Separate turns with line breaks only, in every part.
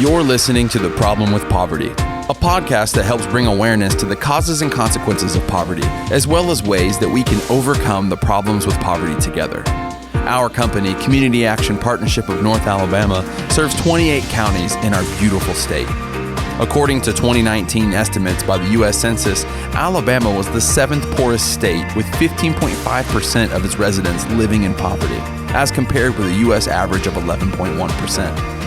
You're listening to The Problem with Poverty, a podcast that helps bring awareness to the causes and consequences of poverty, as well as ways that we can overcome the problems with poverty together. Our company, Community Action Partnership of North Alabama, serves 28 counties in our beautiful state. According to 2019 estimates by the U.S. Census, Alabama was the seventh poorest state, with 15.5% of its residents living in poverty, as compared with a U.S. average of 11.1%.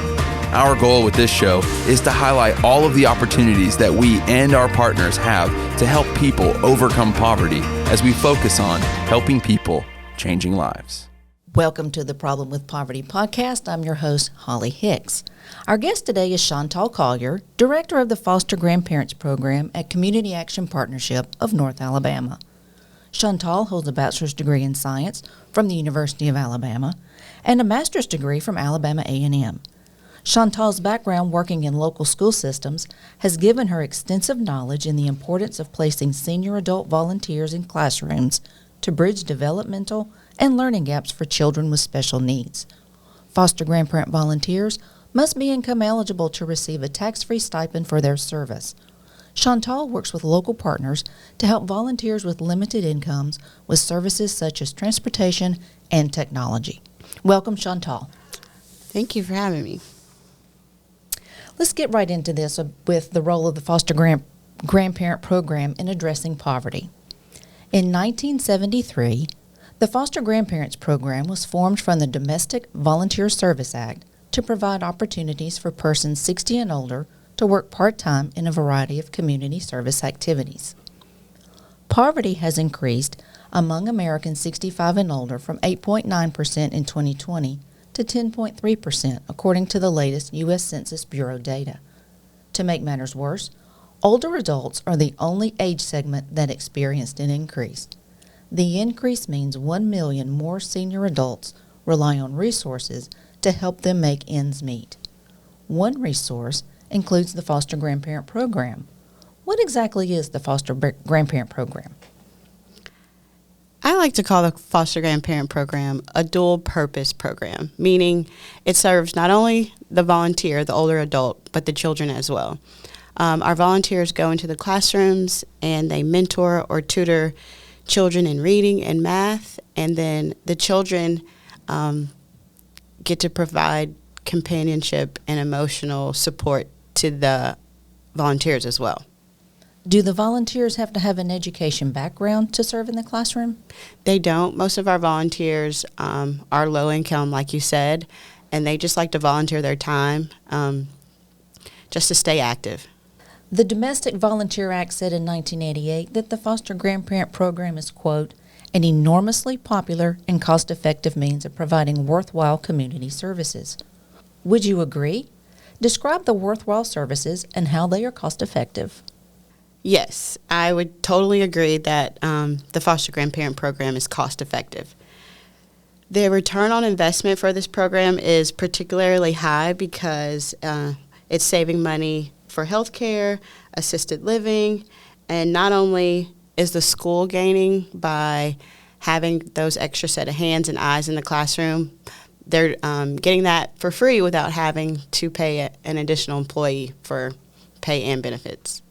Our goal with this show is to highlight all of the opportunities that we and our partners have to help people overcome poverty as we focus on helping people, changing lives.
Welcome to the Problem with Poverty podcast. I'm your host, Holly Hicks. Our guest today is Chantal Collier, Director of the Foster Grandparent Program at Community Action Partnership of North Alabama. Chantal holds a bachelor's degree in science from the University of Alabama and a master's degree from Alabama A&M. Chantal's background working in local school systems has given her extensive knowledge in the importance of placing senior adult volunteers in classrooms to bridge developmental and learning gaps for children with special needs. Foster grandparent volunteers must be income eligible to receive a tax-free stipend for their service. Chantal works with local partners to help volunteers with limited incomes with services such as transportation and technology. Welcome, Chantal.
Thank you for having me.
Let's get right into this with the role of the Foster Grandparent Program in addressing poverty. In 1973, the Foster Grandparents Program was formed from the Domestic Volunteer Service Act to provide opportunities for persons 60 and older to work part-time in a variety of community service activities. Poverty has increased among Americans 65 and older from 8.9% in 2020 to 10.3%, according to the latest U.S. Census Bureau data. To make matters worse, older adults are the only age segment that experienced an increase. The increase means 1 million more senior adults rely on resources to help them make ends meet. One resource includes the Foster Grandparent Program. What exactly is the Foster Grandparent Program?
I like to call the Foster Grandparent Program a dual-purpose program, meaning it serves not only the volunteer, the older adult, but the children as well. Our volunteers go into the classrooms and they mentor or tutor children in reading and math, and then the children get to provide companionship and emotional support to the volunteers as well.
Do the volunteers have to have an education background to serve in the classroom?
They don't. Most of our volunteers are low income, like you said, and they just like to volunteer their time just to stay active.
The Domestic Volunteer Act said in 1988 that the Foster Grandparent Program is, quote, an enormously popular and cost-effective means of providing worthwhile community services. Would you agree? Describe the worthwhile services and how they are cost-effective.
Yes, I would totally agree that the Foster Grandparent Program is cost-effective. The return on investment for this program is particularly high because it's saving money for health care, assisted living, and not only is the school gaining by having those extra set of hands and eyes in the classroom, they're getting that for free without having to pay an additional employee for pay and benefits.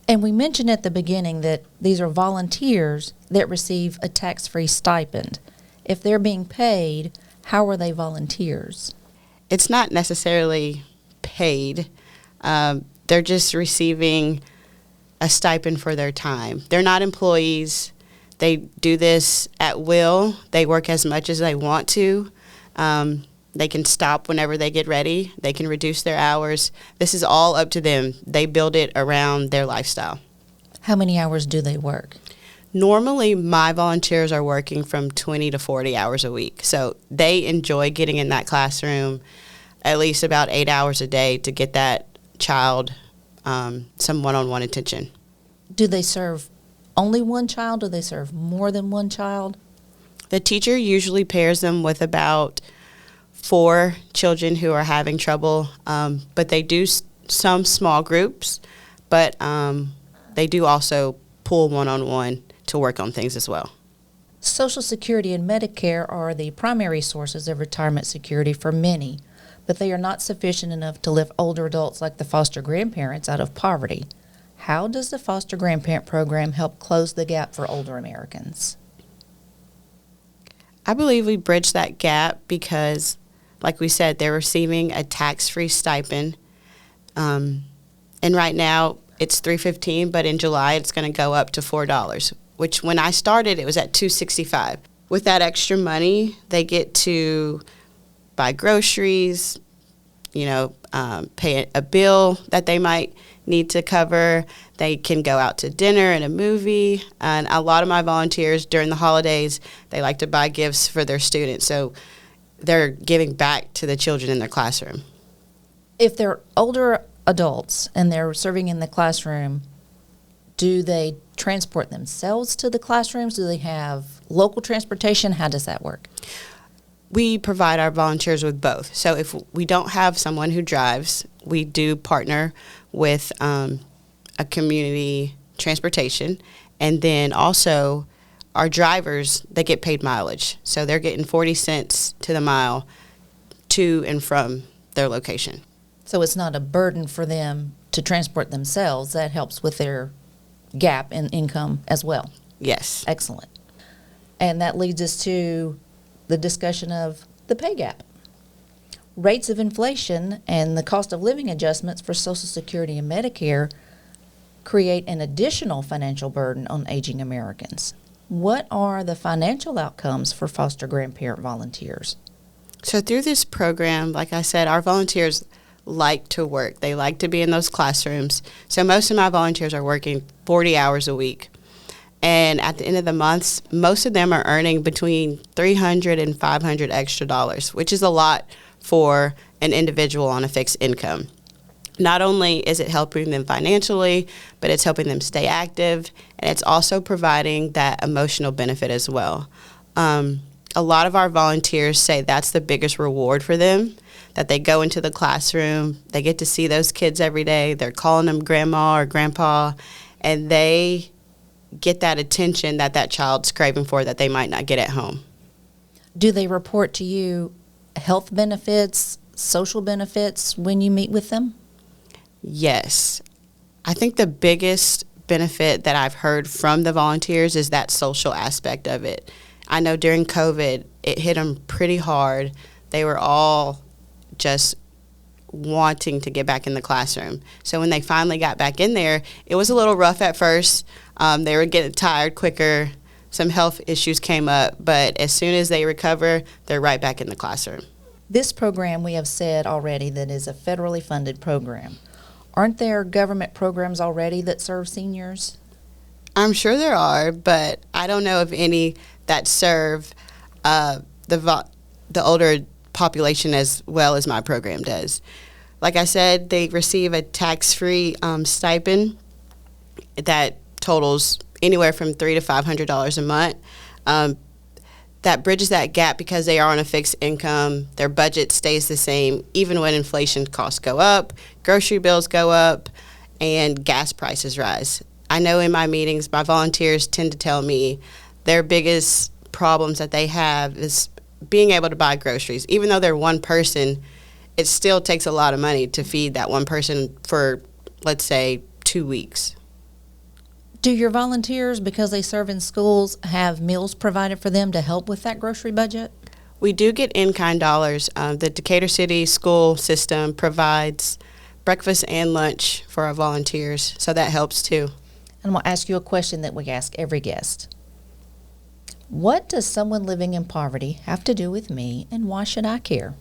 And we mentioned at the beginning that these are volunteers that receive a tax-free stipend. If they're being paid, how are they volunteers?
It's not necessarily paid. They're just receiving a stipend for their time. They're not employees. They do this at will. They work as much as they want to. They can stop whenever they get ready. They can reduce their hours. This is all up to them. They build it around their lifestyle.
How many hours do they work?
Normally, my volunteers are working from 20 to 40 hours a week. So they enjoy getting in that classroom at least about 8 hours a day to get that child some one-on-one attention.
Do they serve only one child? Do they serve more than one child?
The teacher usually pairs them with about 4 children who are having trouble, but they do some small groups, but they do also pull one-on-one to work on things as well.
Social Security and Medicare are the primary sources of retirement security for many, but they are not sufficient enough to lift older adults like the foster grandparents out of poverty. How does the Foster Grandparent Program help close the gap for older Americans?
I believe we bridge that gap because, like we said, they're receiving a tax-free stipend. And right now it's $3.15, but in July it's going to go up to $4, which when I started it was at $2.65. With that extra money, they get to buy groceries, pay a bill that they might need to cover. They can go out to dinner and a movie. And a lot of my volunteers during the holidays, they like to buy gifts for their students. So they're giving back to the children in their classroom.
If they're older adults and they're serving in the classroom, do they transport themselves to the classrooms? Do they have local transportation? How does that work?
We provide our volunteers with both. So if we don't have someone who drives, we do partner with a community transportation. And then also our drivers, they get paid mileage. So they're getting 40 cents to the mile to and from their location.
So it's not a burden for them to transport themselves. That helps with their gap in income as well.
Yes.
Excellent. And that leads us to the discussion of the pay gap. Rates of inflation and the cost of living adjustments for Social Security and Medicare create an additional financial burden on aging Americans. What are the financial outcomes for foster grandparent volunteers?
So through this program, like I said, our volunteers like to work. They like to be in those classrooms. So most of my volunteers are working 40 hours a week. And at the end of the months, most of them are earning between $300 and $500 extra dollars, which is a lot for an individual on a fixed income. Not only is it helping them financially, but it's helping them stay active, and it's also providing that emotional benefit as well. A lot of our volunteers say that's the biggest reward for them, that they go into the classroom, they get to see those kids every day, they're calling them grandma or grandpa, and they get that attention that that child's craving for that they might not get at home.
Do they report to you health benefits, social benefits when you meet with them?
Yes. I think the biggest benefit that I've heard from the volunteers is that social aspect of it. I know during COVID, it hit them pretty hard. They were all just wanting to get back in the classroom. So when they finally got back in there, it was a little rough at first. They were getting tired quicker. Some health issues came up, but as soon as they recover, they're right back in the classroom.
This program, we have said already, that is a federally funded program. Aren't there government programs already that serve seniors?
I'm sure there are, but I don't know of any that serve the older population as well as my program does. Like I said, they receive a tax-free stipend that totals anywhere from $300 to $500 a month. That bridges that gap because they are on a fixed income. Their budget stays the same even when inflation costs go up, grocery bills go up, and gas prices rise. I know in my meetings, my volunteers tend to tell me their biggest problems that they have is being able to buy groceries. Even though they're one person, it still takes a lot of money to feed that one person for, let's say, 2 weeks.
Do your volunteers, because they serve in schools, have meals provided for them to help with that grocery budget?
We do get in-kind dollars. The Decatur City school system provides breakfast and lunch for our volunteers, so that helps too.
And we'll ask you a question that we ask every guest. What does someone living in poverty have to do with me, and why should I care?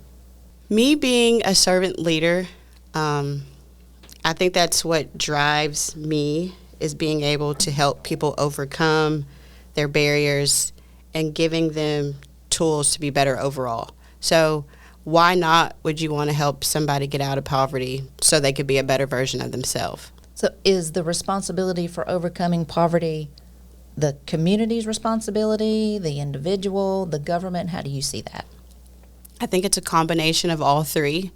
Me being a servant leader, I think that's what drives me, is being able to help people overcome their barriers and giving them tools to be better overall. So why not would you want to help somebody get out of poverty so they could be a better version of themselves?
So is the responsibility for overcoming poverty the community's responsibility, the individual, the government? How do you see that?
I think it's a combination of all three.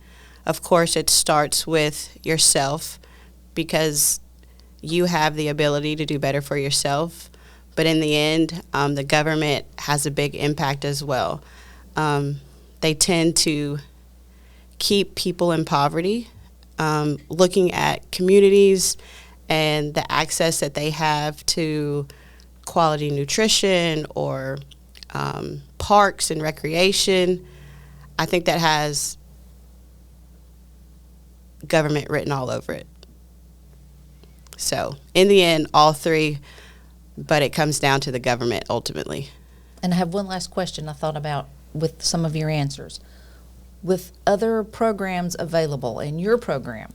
Of course, it starts with yourself because you have the ability to do better for yourself. But in the end, the government has a big impact as well. They tend to keep people in poverty, looking at communities and the access that they have to quality nutrition or parks and recreation. I think that has government written all over it. So in the end, all three, but it comes down to the government ultimately.
And I have one last question I thought about with some of your answers. With other programs available in your program,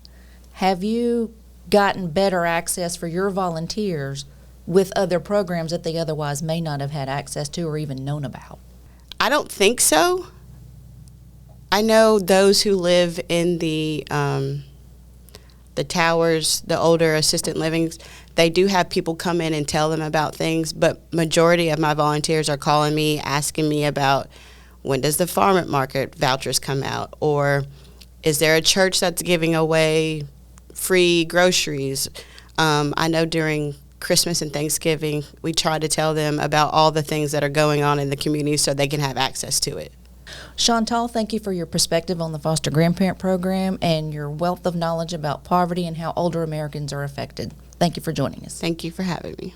have you gotten better access for your volunteers with other programs that they otherwise may not have had access to or even known about?
I don't think so. I know those who live in the towers, the older assisted livings, they do have people come in and tell them about things, but majority of my volunteers are calling me, asking me about when does the farm market vouchers come out, or is there a church that's giving away free groceries? I know during Christmas and Thanksgiving, we try to tell them about all the things that are going on in the community so they can have access to it.
Chantal, thank you for your perspective on the Foster Grandparent Program and your wealth of knowledge about poverty and how older Americans are affected. Thank you for joining us.
Thank you for having me.